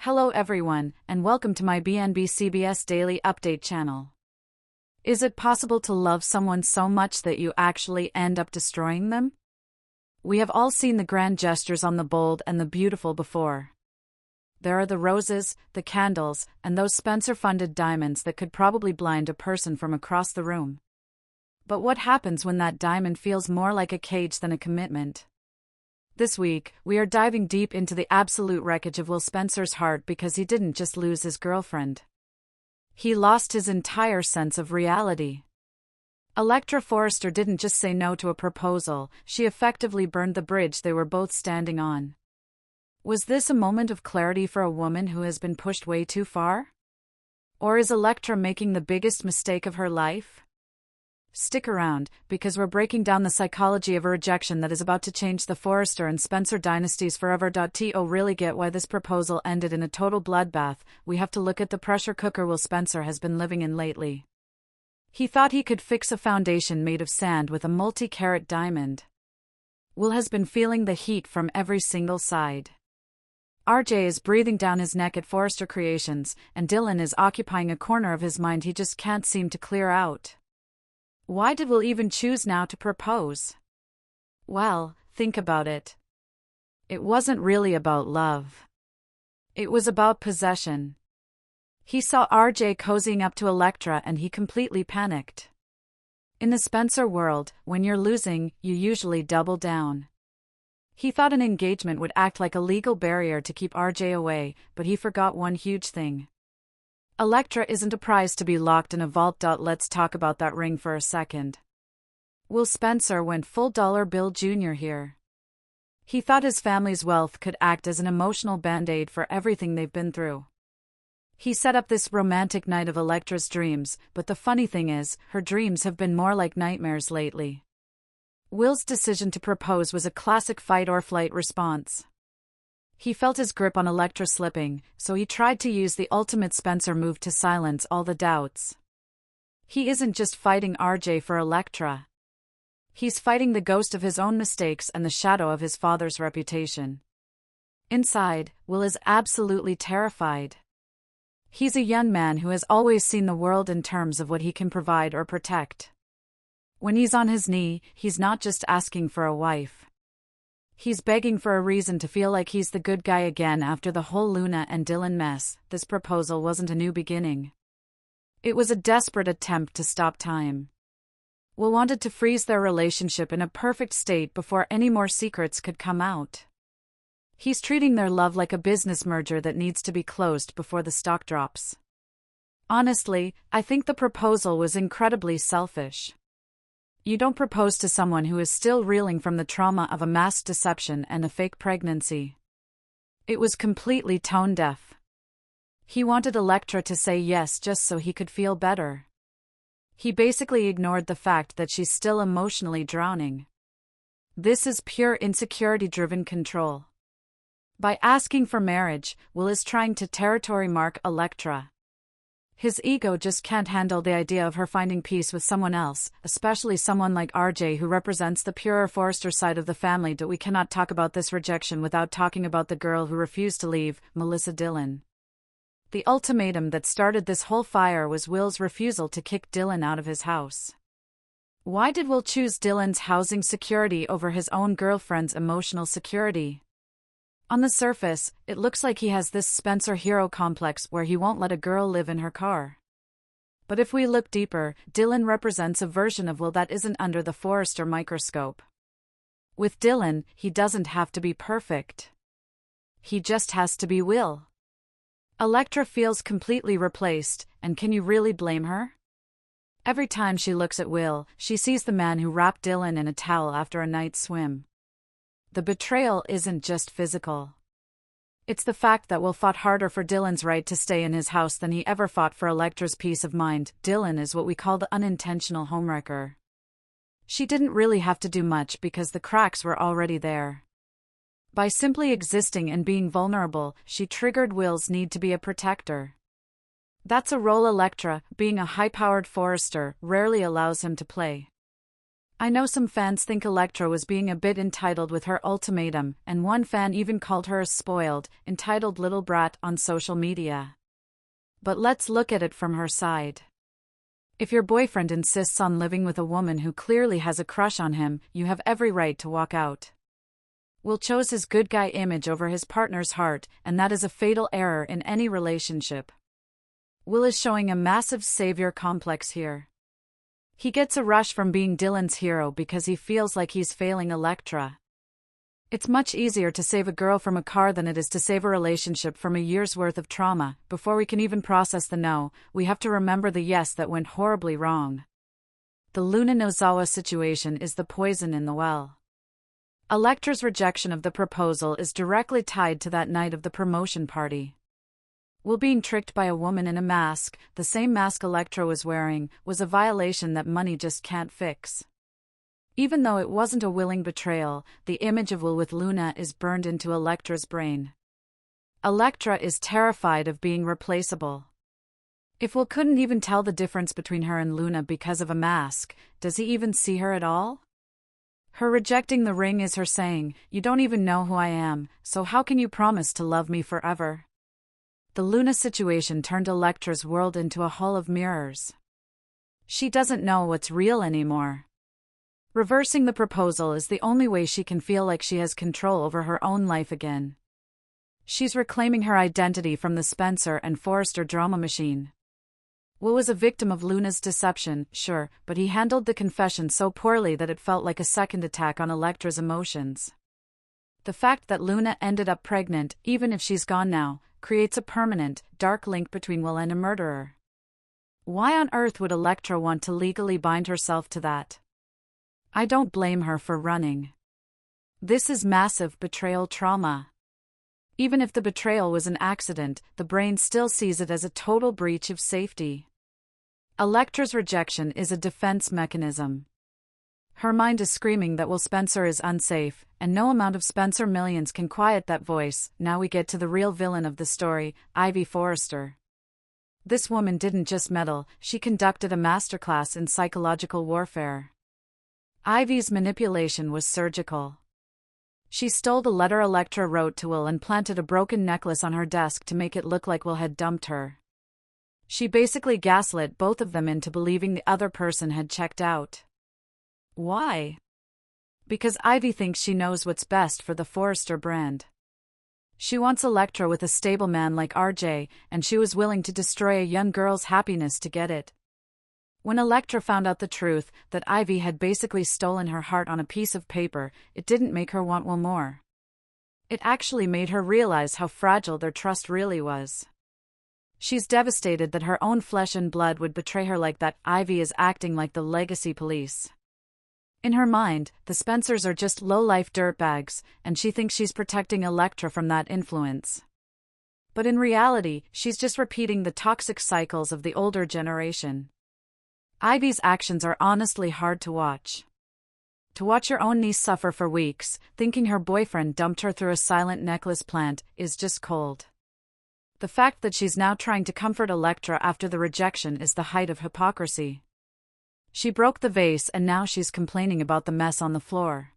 Hello everyone, and welcome to my BNB CBS Daily Update channel. Is it possible to love someone so much that you actually end up destroying them? We have all seen the grand gestures on the bold and the beautiful before. There are the roses, the candles, and those Spencer-funded diamonds that could probably blind a person from across the room. But what happens when that diamond feels more like a cage than a commitment? This week, we are diving deep into the absolute wreckage of Will Spencer's heart because he didn't just lose his girlfriend. He lost his entire sense of reality. Electra Forrester didn't just say no to a proposal, she effectively burned the bridge they were both standing on. Was this a moment of clarity for a woman who has been pushed way too far? Or is Electra making the biggest mistake of her life? Stick around, because we're breaking down the psychology of a rejection that is about to change the Forrester and Spencer dynasties forever. To really get why this proposal ended in a total bloodbath, we have to look at the pressure cooker Will Spencer has been living in lately. He thought he could fix a foundation made of sand with a multi-carat diamond. Will has been feeling the heat from every single side. RJ is breathing down his neck at Forrester Creations, and Dylan is occupying a corner of his mind he just can't seem to clear out. Why did Will even choose now to propose? Well, think about it. It wasn't really about love. It was about possession. He saw RJ cozying up to Electra and he completely panicked. In the Spencer world, when you're losing, you usually double down. He thought an engagement would act like a legal barrier to keep RJ away, but he forgot one huge thing. Electra isn't a prize to be locked in a vault. Let's talk about that ring for a second. Will Spencer went full dollar bill Jr. here. He thought his family's wealth could act as an emotional band-aid for everything they've been through. He set up this romantic night of Electra's dreams, but the funny thing is, her dreams have been more like nightmares lately. Will's decision to propose was a classic fight-or-flight response. He felt his grip on Electra slipping, so he tried to use the ultimate Spencer move to silence all the doubts. He isn't just fighting RJ for Electra. He's fighting the ghost of his own mistakes and the shadow of his father's reputation. Inside, Will is absolutely terrified. He's a young man who has always seen the world in terms of what he can provide or protect. When he's on his knee, he's not just asking for a wife. He's begging for a reason to feel like he's the good guy again after the whole Luna and Dylan mess. This proposal wasn't a new beginning. It was a desperate attempt to stop time. Will wanted to freeze their relationship in a perfect state before any more secrets could come out. He's treating their love like a business merger that needs to be closed before the stock drops. Honestly, I think the proposal was incredibly selfish. You don't propose to someone who is still reeling from the trauma of a masked deception and a fake pregnancy. It was completely tone-deaf. He wanted Electra to say yes just so he could feel better. He basically ignored the fact that she's still emotionally drowning. This is pure insecurity-driven control. By asking for marriage, Will is trying to territory mark Electra. His ego just can't handle the idea of her finding peace with someone else, especially someone like RJ who represents the purer Forrester side of the family. That we cannot talk about this rejection without talking about the girl who refused to leave, Melissa Dillon. The ultimatum that started this whole fire was Will's refusal to kick Dylan out of his house. Why did Will choose Dylan's housing security over his own girlfriend's emotional security? On the surface, it looks like he has this Spencer hero complex where he won't let a girl live in her car. But if we look deeper, Dylan represents a version of Will that isn't under the Forrester microscope. With Dylan, he doesn't have to be perfect. He just has to be Will. Electra feels completely replaced, and can you really blame her? Every time she looks at Will, she sees the man who wrapped Dylan in a towel after a night's swim. The betrayal isn't just physical. It's the fact that Will fought harder for Dylan's right to stay in his house than he ever fought for Electra's peace of mind. Dylan is what we call the unintentional homewrecker. She didn't really have to do much because the cracks were already there. By simply existing and being vulnerable, she triggered Will's need to be a protector. That's a role Electra, being a high-powered Forrester, rarely allows him to play. I know some fans think Electra was being a bit entitled with her ultimatum, and one fan even called her a spoiled, entitled little brat on social media. But let's look at it from her side. If your boyfriend insists on living with a woman who clearly has a crush on him, you have every right to walk out. Will chose his good guy image over his partner's heart, and that is a fatal error in any relationship. Will is showing a massive savior complex here. He gets a rush from being Dylan's hero because he feels like he's failing Electra. It's much easier to save a girl from a car than it is to save a relationship from a year's worth of trauma. Before we can even process the no, we have to remember the yes that went horribly wrong. The Luna Nozawa situation is the poison in the well. Electra's rejection of the proposal is directly tied to that night of the promotion party. Will being tricked by a woman in a mask, the same mask Electra was wearing, was a violation that money just can't fix. Even though it wasn't a willing betrayal, the image of Will with Luna is burned into Electra's brain. Electra is terrified of being replaceable. If Will couldn't even tell the difference between her and Luna because of a mask, does he even see her at all? Her rejecting the ring is her saying, "You don't even know who I am, so how can you promise to love me forever?" The Luna situation turned Electra's world into a hall of mirrors. She doesn't know what's real anymore. Reversing the proposal is the only way she can feel like she has control over her own life again. She's reclaiming her identity from the Spencer and Forrester drama machine. Will was a victim of Luna's deception, sure, but he handled the confession so poorly that it felt like a second attack on Electra's emotions. The fact that Luna ended up pregnant, even if she's gone now, creates a permanent, dark link between Will and a murderer. Why on earth would Electra want to legally bind herself to that? I don't blame her for running. This is massive betrayal trauma. Even if the betrayal was an accident, the brain still sees it as a total breach of safety. Electra's rejection is a defense mechanism. Her mind is screaming that Will Spencer is unsafe, and no amount of Spencer millions can quiet that voice. Now we get to the real villain of the story, Ivy Forrester. This woman didn't just meddle, she conducted a masterclass in psychological warfare. Ivy's manipulation was surgical. She stole the letter Electra wrote to Will and planted a broken necklace on her desk to make it look like Will had dumped her. She basically gaslit both of them into believing the other person had checked out. Why? Because Ivy thinks she knows what's best for the Forrester brand. She wants Electra with a stable man like RJ, and she was willing to destroy a young girl's happiness to get it. When Electra found out the truth, that Ivy had basically stolen her heart on a piece of paper, it didn't make her want Will more. It actually made her realize how fragile their trust really was. She's devastated that her own flesh and blood would betray her like that. Ivy is acting like the legacy police. In her mind, the Spencers are just low-life dirtbags, and she thinks she's protecting Electra from that influence. But in reality, she's just repeating the toxic cycles of the older generation. Ivy's actions are honestly hard to watch. To watch your own niece suffer for weeks, thinking her boyfriend dumped her through a silent necklace plant, is just cold. The fact that she's now trying to comfort Electra after the rejection is the height of hypocrisy. She broke the vase and now she's complaining about the mess on the floor.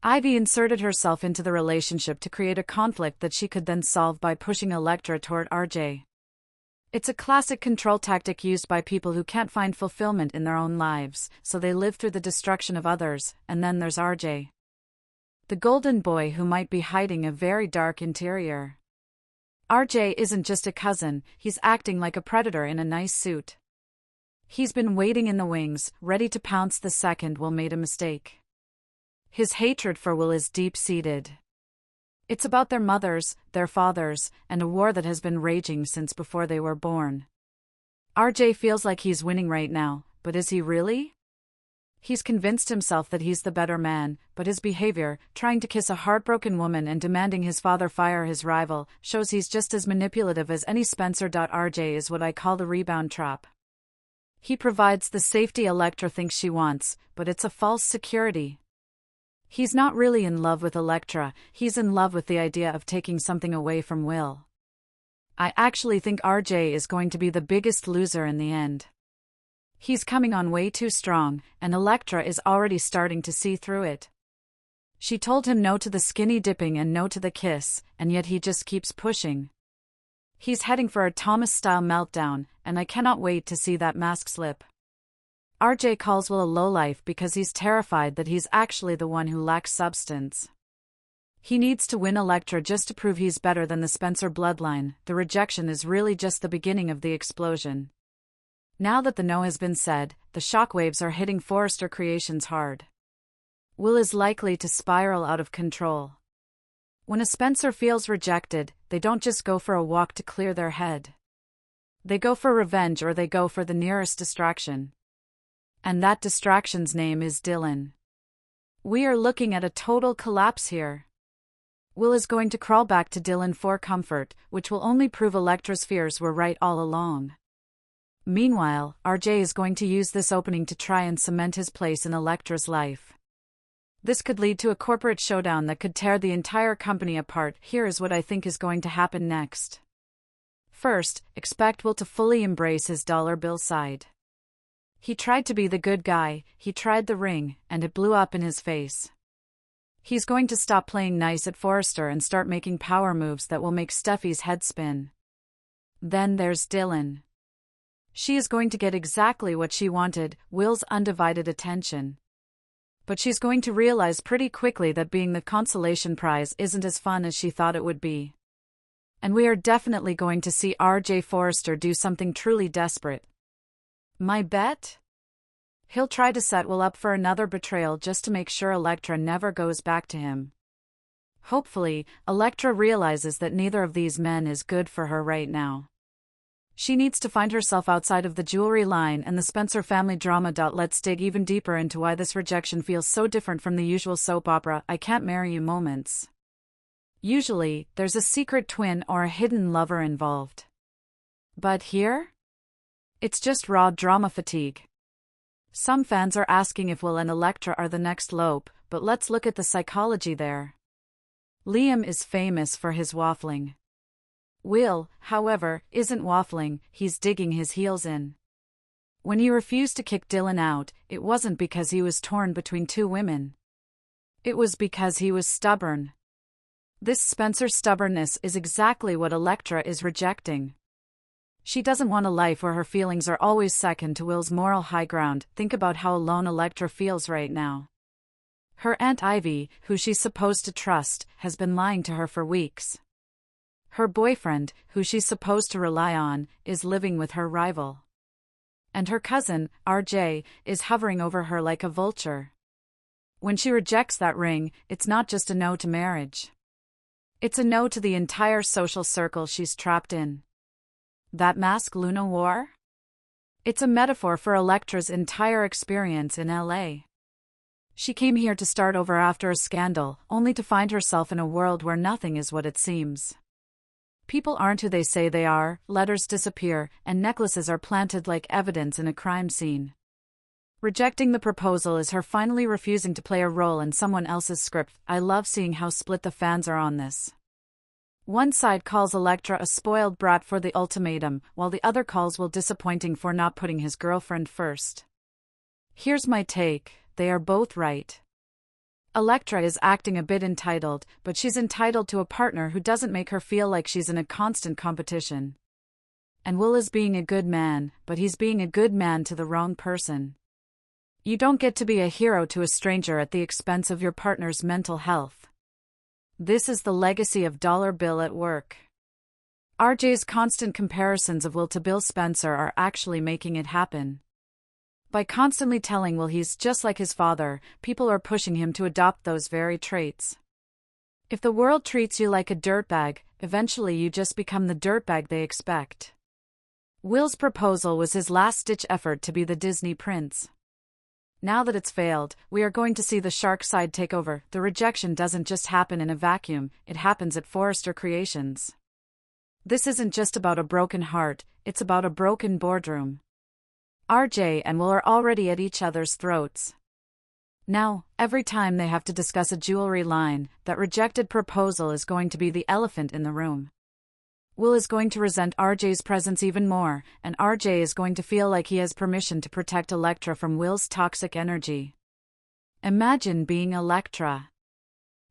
Ivy inserted herself into the relationship to create a conflict that she could then solve by pushing Electra toward RJ. It's a classic control tactic used by people who can't find fulfillment in their own lives, so they live through the destruction of others, and then there's RJ. The golden boy who might be hiding a very dark interior. RJ isn't just a cousin, he's acting like a predator in a nice suit. He's been waiting in the wings, ready to pounce the second Will made a mistake. His hatred for Will is deep-seated. It's about their mothers, their fathers, and a war that has been raging since before they were born. RJ feels like he's winning right now, but is he really? He's convinced himself that he's the better man, but his behavior, trying to kiss a heartbroken woman and demanding his father fire his rival, shows he's just as manipulative as any Spencer. RJ is what I call the rebound trap. He provides the safety Electra thinks she wants, but it's a false security. He's not really in love with Electra, he's in love with the idea of taking something away from Will. I actually think RJ is going to be the biggest loser in the end. He's coming on way too strong, and Electra is already starting to see through it. She told him no to the skinny dipping and no to the kiss, and yet he just keeps pushing. He's heading for a Thomas-style meltdown, and I cannot wait to see that mask slip. RJ calls Will a lowlife because he's terrified that he's actually the one who lacks substance. He needs to win Electra just to prove he's better than the Spencer bloodline. The rejection is really just the beginning of the explosion. Now that the no has been said, the shockwaves are hitting Forrester Creations hard. Will is likely to spiral out of control. When a Spencer feels rejected, they don't just go for a walk to clear their head. They go for revenge, or they go for the nearest distraction. And that distraction's name is Dylan. We are looking at a total collapse here. Will is going to crawl back to Dylan for comfort, which will only prove Electra's fears were right all along. Meanwhile, RJ is going to use this opening to try and cement his place in Electra's life. This could lead to a corporate showdown that could tear the entire company apart. Here is what I think is going to happen next. First, expect Will to fully embrace his dollar bill side. He tried to be the good guy, he tried the ring, and it blew up in his face. He's going to stop playing nice at Forrester and start making power moves that will make Steffi's head spin. Then there's Dylan. She is going to get exactly what she wanted, Will's undivided attention. But she's going to realize pretty quickly that being the consolation prize isn't as fun as she thought it would be. And we are definitely going to see RJ Forrester do something truly desperate. My bet? He'll try to set Will up for another betrayal just to make sure Electra never goes back to him. Hopefully, Electra realizes that neither of these men is good for her right now. She needs to find herself outside of the jewelry line and the Spencer family drama. Let's dig even deeper into why this rejection feels so different from the usual soap opera I can't marry you moments. Usually, there's a secret twin or a hidden lover involved. But here? It's just raw drama fatigue. Some fans are asking if Will and Electra are the next Lope, but let's look at the psychology there. Liam is famous for his waffling. Will, however, isn't waffling, he's digging his heels in. When he refused to kick Dylan out, it wasn't because he was torn between two women. It was because he was stubborn. This Spencer stubbornness is exactly what Electra is rejecting. She doesn't want a life where her feelings are always second to Will's moral high ground. Think about how alone Electra feels right now. Her Aunt Ivy, who she's supposed to trust, has been lying to her for weeks. Her boyfriend, who she's supposed to rely on, is living with her rival. And her cousin, RJ, is hovering over her like a vulture. When she rejects that ring, it's not just a no to marriage. It's a no to the entire social circle she's trapped in. That mask Luna wore? It's a metaphor for Electra's entire experience in LA. She came here to start over after a scandal, only to find herself in a world where nothing is what it seems. People aren't who they say they are, letters disappear, and necklaces are planted like evidence in a crime scene. Rejecting the proposal is her finally refusing to play a role in someone else's script. I love seeing how split the fans are on this. One side calls Electra a spoiled brat for the ultimatum, while the other calls Will disappointing for not putting his girlfriend first. Here's my take, they are both right. Electra is acting a bit entitled, but she's entitled to a partner who doesn't make her feel like she's in a constant competition. And Will is being a good man, but he's being a good man to the wrong person. You don't get to be a hero to a stranger at the expense of your partner's mental health. This is the legacy of Dollar Bill at work. RJ's constant comparisons of Will to Bill Spencer are actually making it happen. By constantly telling Will he's just like his father, people are pushing him to adopt those very traits. If the world treats you like a dirtbag, eventually you just become the dirtbag they expect. Will's proposal was his last-ditch effort to be the Disney prince. Now that it's failed, we are going to see the shark side take over. The rejection doesn't just happen in a vacuum, it happens at Forrester Creations. This isn't just about a broken heart, it's about a broken boardroom. RJ and Will are already at each other's throats. Now, every time they have to discuss a jewelry line, that rejected proposal is going to be the elephant in the room. Will is going to resent RJ's presence even more, and RJ is going to feel like he has permission to protect Electra from Will's toxic energy. Imagine being Electra.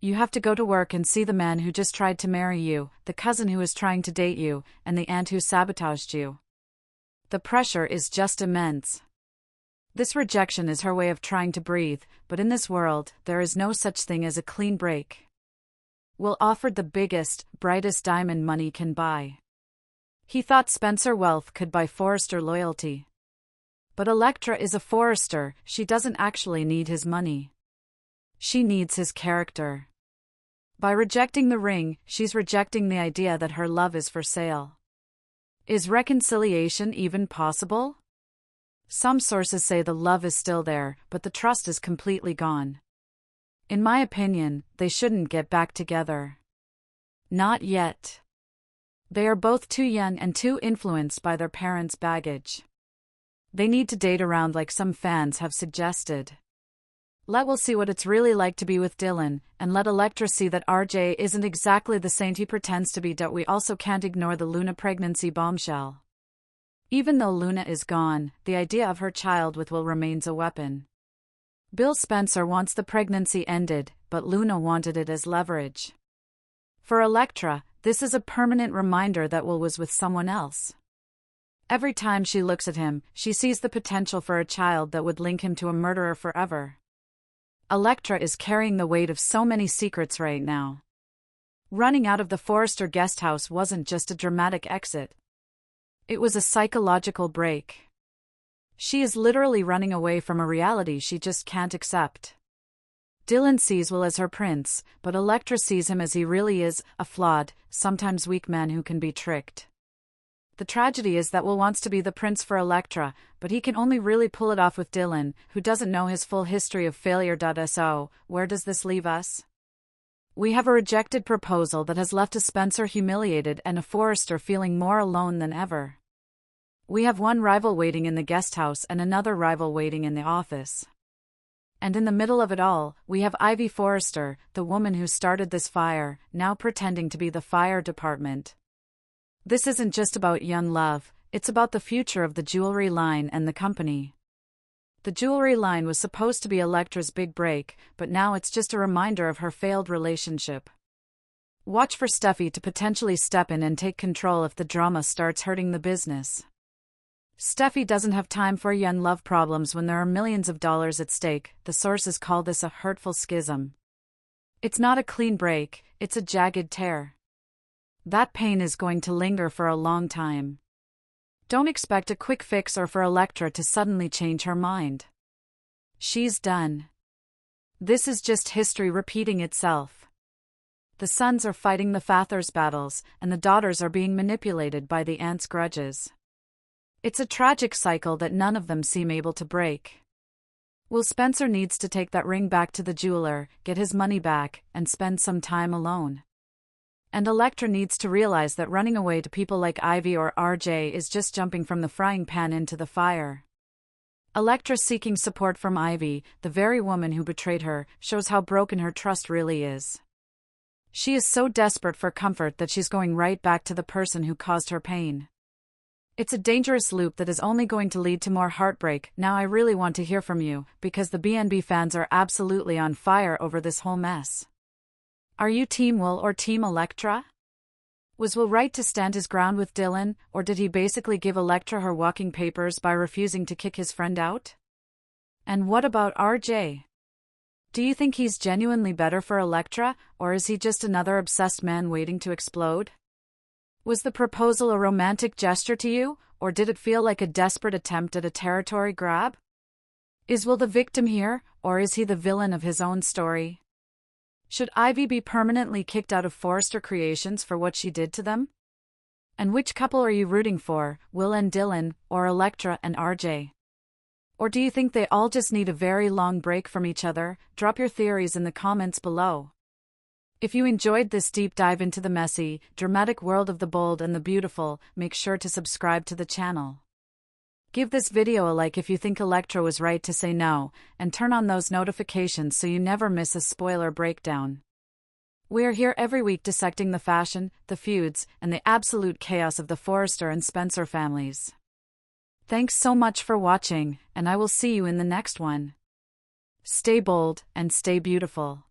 You have to go to work and see the man who just tried to marry you, the cousin who is trying to date you, and the aunt who sabotaged you. The pressure is just immense. This rejection is her way of trying to breathe, but in this world, there is no such thing as a clean break. Will offered the biggest, brightest diamond money can buy. He thought Spencer wealth could buy Forrester loyalty. But Electra is a Forrester, she doesn't actually need his money. She needs his character. By rejecting the ring, she's rejecting the idea that her love is for sale. Is reconciliation even possible? Some sources say the love is still there, but the trust is completely gone. In my opinion, they shouldn't get back together. Not yet. They are both too young and too influenced by their parents' baggage. They need to date around like some fans have suggested. Let Will see what it's really like to be with Dylan, and let Electra see that RJ isn't exactly the saint he pretends to be. We also can't ignore the Luna pregnancy bombshell. Even though Luna is gone, the idea of her child with Will remains a weapon. Bill Spencer wants the pregnancy ended, but Luna wanted it as leverage. For Electra, this is a permanent reminder that Will was with someone else. Every time she looks at him, she sees the potential for a child that would link him to a murderer forever. Electra is carrying the weight of so many secrets right now. Running out of the Forrester guest house wasn't just a dramatic exit. It was a psychological break. She is literally running away from a reality she just can't accept. Dylan sees Will as her prince, but Electra sees him as he really is, a flawed, sometimes weak man who can be tricked. The tragedy is that Will wants to be the prince for Electra, but he can only really pull it off with Dylan, who doesn't know his full history of failure. So, where does this leave us? We have a rejected proposal that has left a Spencer humiliated and a Forrester feeling more alone than ever. We have one rival waiting in the guest house and another rival waiting in the office. And in the middle of it all, we have Ivy Forrester, the woman who started this fire, now pretending to be the fire department. This isn't just about young love, it's about the future of the jewelry line and the company. The jewelry line was supposed to be Electra's big break, but now it's just a reminder of her failed relationship. Watch for Steffi to potentially step in and take control if the drama starts hurting the business. Steffi doesn't have time for young love problems when there are millions of dollars at stake. The sources call this a hurtful schism. It's not a clean break, it's a jagged tear. That pain is going to linger for a long time. Don't expect a quick fix or for Electra to suddenly change her mind. She's done. This is just history repeating itself. The sons are fighting the father's battles, and the daughters are being manipulated by the aunt's grudges. It's a tragic cycle that none of them seem able to break. Will Spencer needs to take that ring back to the jeweler, get his money back, and spend some time alone. And Electra needs to realize that running away to people like Ivy or RJ is just jumping from the frying pan into the fire. Electra seeking support from Ivy, the very woman who betrayed her, shows how broken her trust really is. She is so desperate for comfort that she's going right back to the person who caused her pain. It's a dangerous loop that is only going to lead to more heartbreak. Now I really want to hear from you, because the BNB fans are absolutely on fire over this whole mess. Are you Team Will or Team Electra? Was Will right to stand his ground with Dylan, or did he basically give Electra her walking papers by refusing to kick his friend out? And what about RJ? Do you think he's genuinely better for Electra, or is he just another obsessed man waiting to explode? Was the proposal a romantic gesture to you, or did it feel like a desperate attempt at a territory grab? Is Will the victim here, or is he the villain of his own story? Should Ivy be permanently kicked out of Forrester Creations for what she did to them? And which couple are you rooting for, Will and Dylan, or Electra and RJ? Or do you think they all just need a very long break from each other? Drop your theories in the comments below. If you enjoyed this deep dive into the messy, dramatic world of the bold and the beautiful, make sure to subscribe to the channel. Give this video a like if you think Electra was right to say no, and turn on those notifications so you never miss a spoiler breakdown. We are here every week dissecting the fashion, the feuds, and the absolute chaos of the Forrester and Spencer families. Thanks so much for watching, and I will see you in the next one. Stay bold and stay beautiful.